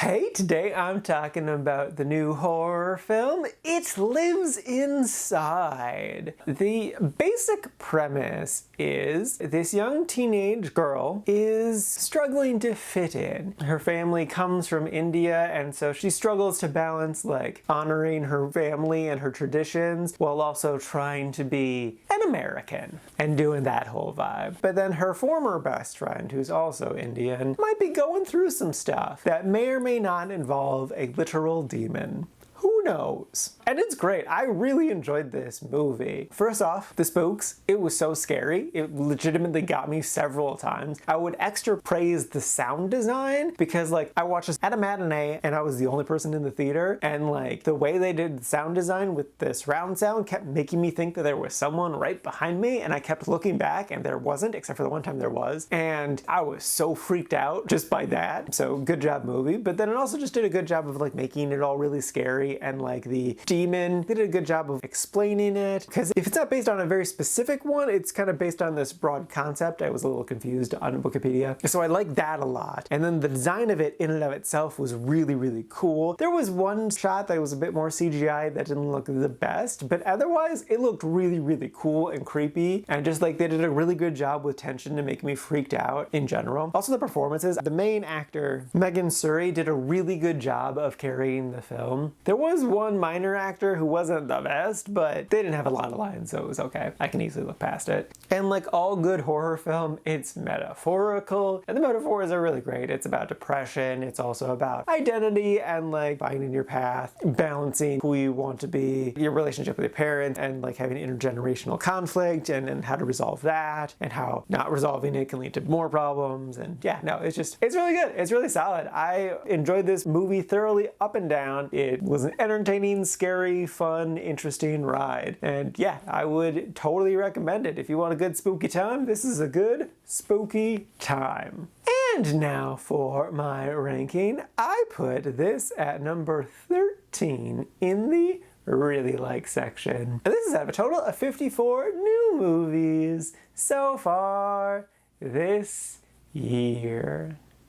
Hey, today I'm talking about the new horror film, It Lives Inside. The basic premise is this young teenage girl is struggling to fit in. Her family comes from India, and so she struggles to balance like honoring her family and her traditions while also trying to be an American and doing that whole vibe. But then her former best friend, who's also Indian, might be going through some stuff that may or may not involve a literal demon. Who knows? And it's great. I really enjoyed this movie. First off, the spooks. It was so scary. It legitimately got me several times. I would extra praise the sound design because I watched this at a matinee and I was the only person in the theater, and the way they did the sound design with the surround sound kept making me think that there was someone right behind me, and I kept looking back and there wasn't, except for the one time there was. And I was so freaked out just by that. So good job, movie. But then it also just did a good job of making it all really scary, and the demon, they did a good job of explaining it, because if it's not based on a very specific one, it's kind of based on this broad concept. I was a little confused on Wikipedia, so I like that a lot. And then the design of it in and of itself was really, really cool. There was one shot that was a bit more CGI that didn't look the best, but otherwise it looked really, really cool and creepy, and just they did a really good job with tension to make me freaked out in general. Also the performances, the main actor, Megan Suri, did a really good job of carrying the film. There was one minor actor who wasn't the best, but they didn't have a lot of lines, so it was okay. I can easily look past it. And like all good horror film, it's metaphorical, and the metaphors are really great. It's about depression, it's also about identity and finding your path, balancing who you want to be, your relationship with your parents, and having intergenerational conflict, and how to resolve that, and how not resolving it can lead to more problems. And yeah, no, it's really good. It's really solid. I enjoyed this movie thoroughly up and down. It was an entertaining, scary, fun, interesting ride. And yeah, I would totally recommend it. If you want a good spooky time, this is a good spooky time. And now for my ranking. I put this at number 13 in the really like section. And this is out of a total of 54 new movies so far this year.